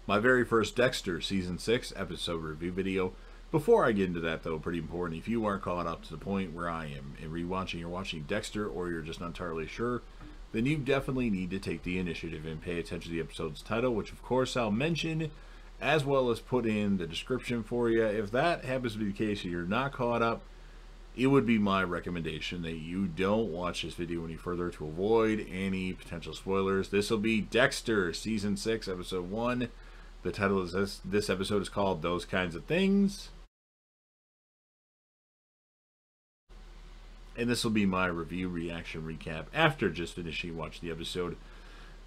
My very first Dexter Season 6 episode review video. Before I get into that, though, pretty important, if you aren't caught up to the point where I am in rewatching or watching Dexter, or you're just not entirely sure, then you definitely need to take the initiative and pay attention to the episode's title, which of course I'll mention, as well as put in the description for you. If that happens to be the case and you're not caught up, it would be my recommendation that you don't watch this video any further to avoid any potential spoilers. This will be Dexter Season 6, Episode 1. The title of this episode is called Those Kinds of Things. And this will be my review, reaction, recap after just finishing watching the episode.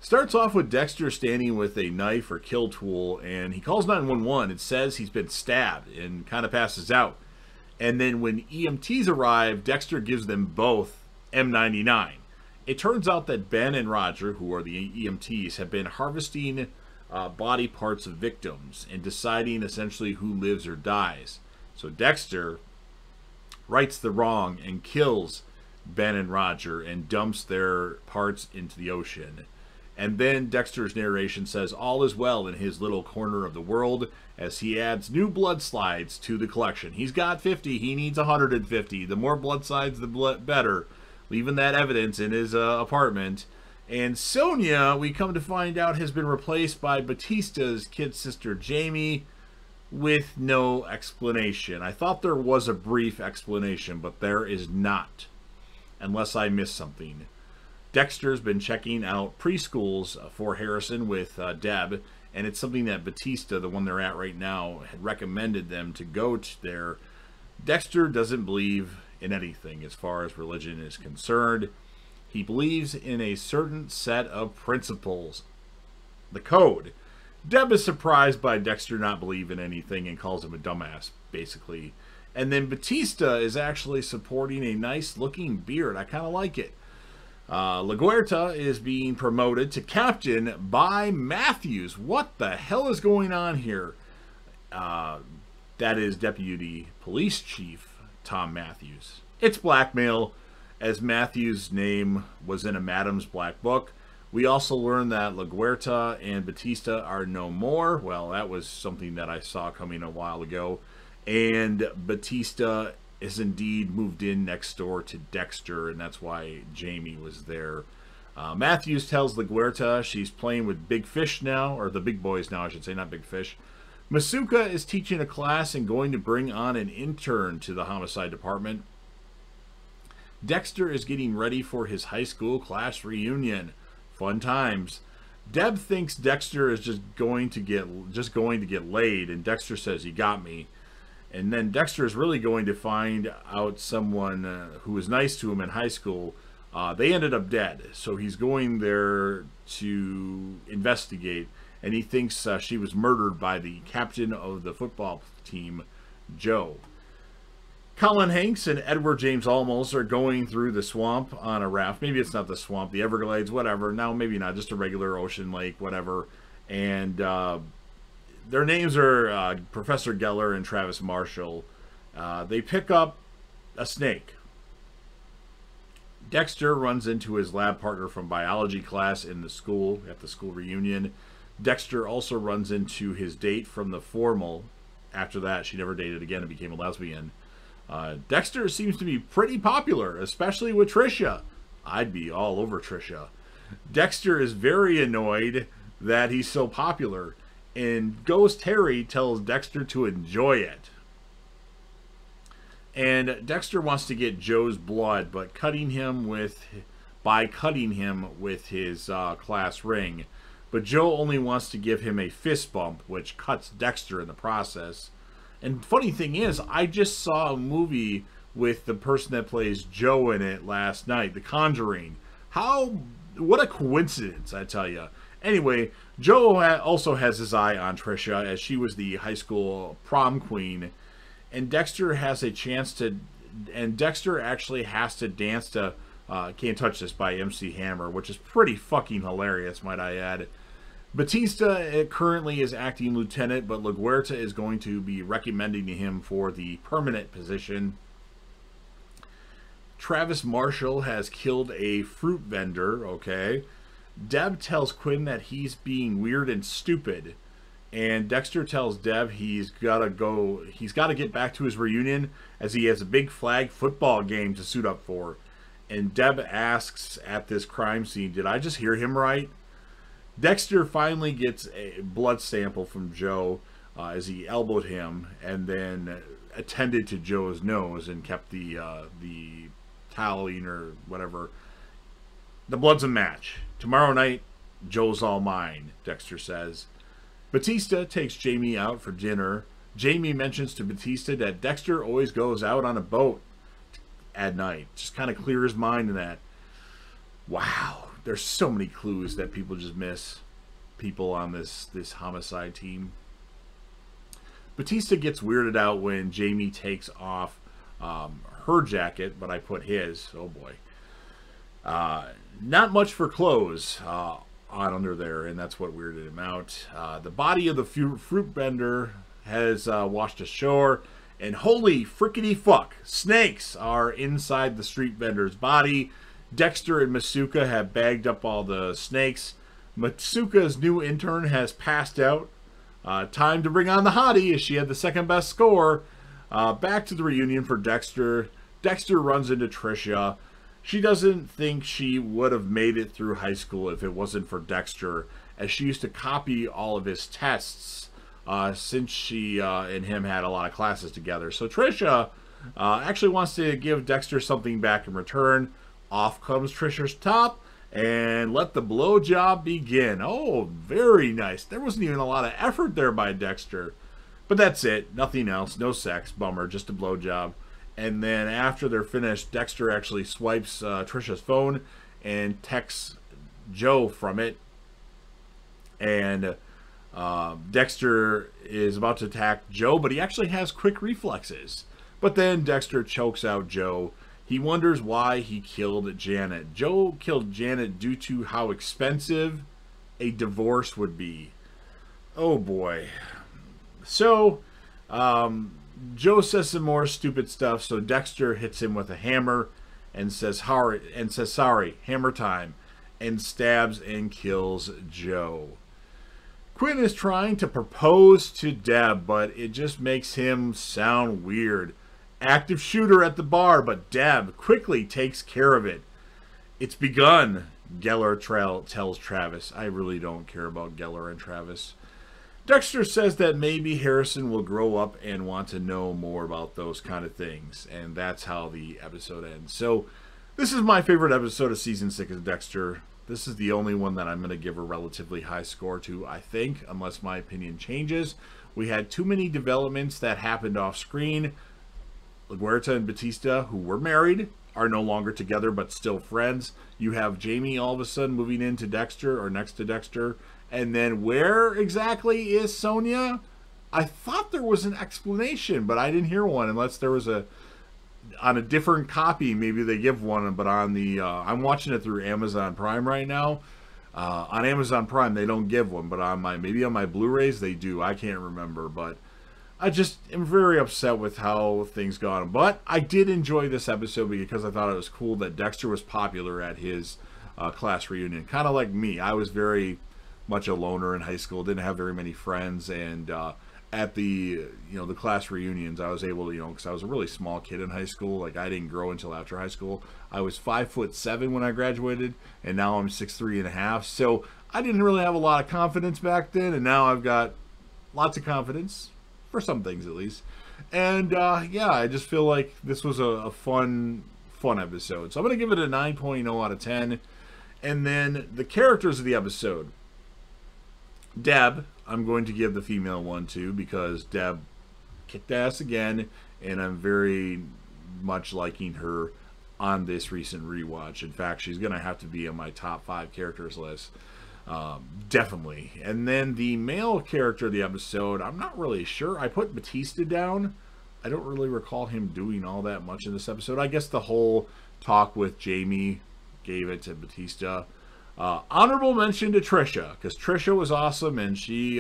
Starts off with Dexter standing with a knife or kill tool, and he calls 911. It says he's been stabbed and kind of passes out. And then when EMTs arrive, Dexter gives them both M99. It turns out that Ben and Roger, who are the EMTs, have been harvesting body parts of victims and deciding essentially who lives or dies. So Dexter rights the wrong and kills Ben and Roger and dumps their parts into the ocean. And then Dexter's narration says all is well in his little corner of the world as he adds new blood slides to the collection. He's got 50, he needs 150. The more blood slides, the better. Leaving that evidence in his apartment. And Sonia, we come to find out, has been replaced by Batista's kid sister Jamie with no explanation. I thought there was a brief explanation, but there is not, unless I missed something. Dexter's been checking out preschools for Harrison with Deb, and it's something that Batista, the one they're at right now, had recommended them to go to there. Dexter doesn't believe in anything as far as religion is concerned. He believes in a certain set of principles, the code. Deb is surprised by Dexter not believing anything and calls him a dumbass, basically. And then Batista is actually supporting a nice looking beard. I kind of like it. LaGuerta is being promoted to captain by Matthews. What the hell is going on here? That is Deputy Police Chief Tom Matthews. It's blackmail, as Matthews' name was in a Madam's Black Book. We also learned that LaGuerta and Batista are no more. Well, that was something that I saw coming a while ago. And Batista is indeed moved in next door to Dexter, and that's why Jamie was there. Matthews tells LaGuerta she's playing with big fish now, or the big boys now, I should say, not big fish. Masuka is teaching a class and going to bring on an intern to the homicide department. Dexter is getting ready for his high school class reunion. Fun times. Deb thinks Dexter is just going to get laid, and Dexter says, "You got me." And then Dexter is really going to find out someone who was nice to him in high school. They ended up dead, so he's going there to investigate, and he thinks she was murdered by the captain of the football team, Joe. Colin Hanks and Edward James Olmos are going through the swamp on a raft. Maybe it's not the swamp, the Everglades, whatever. No, maybe not, just a regular ocean lake, whatever. And their names are Professor Geller and Travis Marshall. They pick up a snake. Dexter runs into his lab partner from biology class in the school, at the school reunion. Dexter also runs into his date from the formal. After that, she never dated again and became a lesbian. Dexter seems to be pretty popular, especially with Trisha. I'd be all over Trisha. Dexter is very annoyed that he's so popular, and Ghost Harry tells Dexter to enjoy it. And Dexter wants to get Joe's blood, but cutting him with his class ring. But Joe only wants to give him a fist bump, which cuts Dexter in the process. And funny thing is, I just saw a movie with the person that plays Joe in it last night, The Conjuring. What a coincidence, I tell you. Anyway, Joe also has his eye on Trisha, as she was the high school prom queen. And Dexter has a chance to, and Dexter actually has to dance to Can't Touch This by MC Hammer, which is pretty fucking hilarious, might I add. Batista currently is acting lieutenant, but LaGuerta is going to be recommending him for the permanent position. Travis Marshall has killed a fruit vendor, okay? Deb tells Quinn that he's being weird and stupid. And Dexter tells Deb he's got to get back to his reunion as he has a big flag football game to suit up for. And Deb asks at this crime scene, did I just hear him right? Dexter finally gets a blood sample from Joe as he elbowed him, and then attended to Joe's nose and kept the toweling or whatever. The blood's a match. Tomorrow night, Joe's all mine, Dexter says. Batista takes Jamie out for dinner. Jamie mentions to Batista that Dexter always goes out on a boat at night. Just kind of clear his mind in that. Wow. There's so many clues that people just miss. People on this homicide team. Batista gets weirded out when Jamie takes off her jacket, but I put his. Oh boy. Not much for clothes on under there, and that's what weirded him out. The body of the fruit vendor has washed ashore, and holy frickety fuck, snakes are inside the street vendor's body. Dexter and Masuka have bagged up all the snakes. Masuka's new intern has passed out. Time to bring on the hottie, as she had the second best score. Back to the reunion for Dexter. Dexter runs into Trisha. She doesn't think she would have made it through high school if it wasn't for Dexter, as she used to copy all of his tests since she and him had a lot of classes together. So Trisha actually wants to give Dexter something back in return. Off comes Trisha's top, and let the blowjob begin. Oh, very nice. There wasn't even a lot of effort there by Dexter. But that's it. Nothing else. No sex. Bummer. Just a blowjob. And then after they're finished, Dexter actually swipes Trisha's phone and texts Joe from it. And Dexter is about to attack Joe, but he actually has quick reflexes. But then Dexter chokes out Joe. He wonders why he killed Janet. Joe killed Janet due to how expensive a divorce would be. Oh boy. So, Joe says some more stupid stuff, so Dexter hits him with a hammer and says sorry, hammer time, and stabs and kills Joe. Quinn is trying to propose to Deb, but it just makes him sound weird. Active shooter at the bar, but Deb quickly takes care of it. It's begun, Geller tells Travis. I really don't care about Geller and Travis. Dexter says that maybe Harrison will grow up and want to know more about those kind of things. And that's how the episode ends. So, this is my favorite episode of Season 6 of Dexter. This is the only one that I'm going to give a relatively high score to, I think, unless my opinion changes. We had too many developments that happened off screen. LaGuerta and Batista, who were married, are no longer together but still friends. You have Jamie all of a sudden moving into Dexter or next to Dexter. And then where exactly is Sonia? I thought there was an explanation, but I didn't hear one unless there was on a different copy. Maybe they give one, but on the I'm watching it through Amazon Prime right now. On Amazon Prime they don't give one, but on maybe on my Blu-rays they do. I can't remember, but I just am very upset with how things gone. But I did enjoy this episode because I thought it was cool that Dexter was popular at his class reunion. Kind of like me. I was very much a loner in high school. Didn't have very many friends. And at the, the class reunions, I was able to, because I was a really small kid in high school. Like, I didn't grow until after high school. I was 5'7" when I graduated. And now I'm 6'3.5". So I didn't really have a lot of confidence back then. And now I've got lots of confidence. For some things, at least. And, yeah, I just feel like this was a fun episode. So I'm going to give it a 9.0 out of 10. And then the characters of the episode. Deb, I'm going to give the female one to, because Deb kicked ass again. And I'm very much liking her on this recent rewatch. In fact, she's going to have to be on my top 5 characters list. Definitely. And then the male character of the episode, I'm not really sure. I put Batista down. I don't really recall him doing all that much in this episode. I guess the whole talk with Jamie gave it to Batista. Honorable mention to Trisha, because Trisha was awesome and she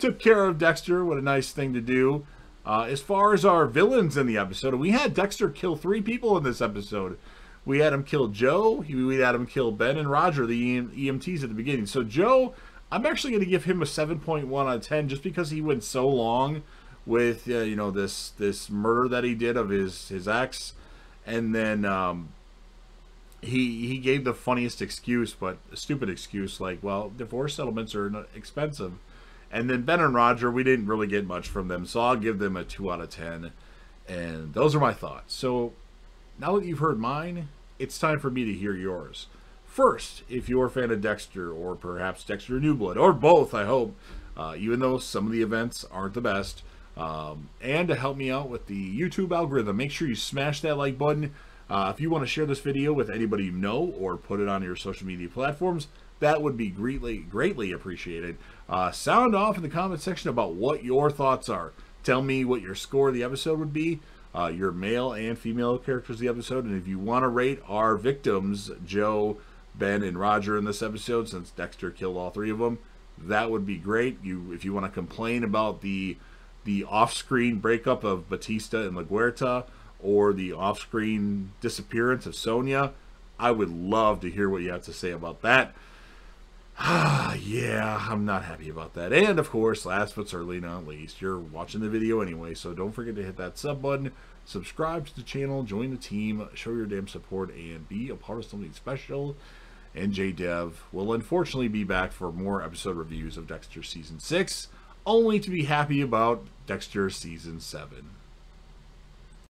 took care of Dexter. What a nice thing to do. As far as our villains in the episode, we had Dexter kill 3 people in this episode. We had him kill Joe, we had him kill Ben and Roger, the EMTs at the beginning. So Joe, I'm actually going to give him a 7.1 out of 10 just because he went so long with you know, this murder that he did of his ex, and then he gave the funniest excuse, but a stupid excuse, like, well, divorce settlements are expensive. And then Ben and Roger, we didn't really get much from them, so I'll give them a 2 out of 10. And those are my thoughts. So now that you've heard mine, it's time for me to hear yours. First, if you're a fan of Dexter, or perhaps Dexter New Blood, or both, I hope, even though some of the events aren't the best, and to help me out with the YouTube algorithm, make sure you smash that like button. If you want to share this video with anybody you know, or put it on your social media platforms, that would be greatly appreciated. Sound off in the comment section about what your thoughts are. Tell me what your score of the episode would be, your male and female characters of the episode, and if you want to rate our victims, Joe, Ben, and Roger, in this episode, since Dexter killed all 3 of them, that would be great. If you want to complain about the off-screen breakup of Batista and LaGuerta, or the off-screen disappearance of Sonia, I would love to hear what you have to say about that. Yeah, I'm not happy about that. And of course, last but certainly not least, you're watching the video anyway, so don't forget to hit that sub button, subscribe to the channel, join the team, show your damn support, and be a part of something special. And JDev will unfortunately be back for more episode reviews of Dexter Season 6, only to be happy about Dexter Season 7.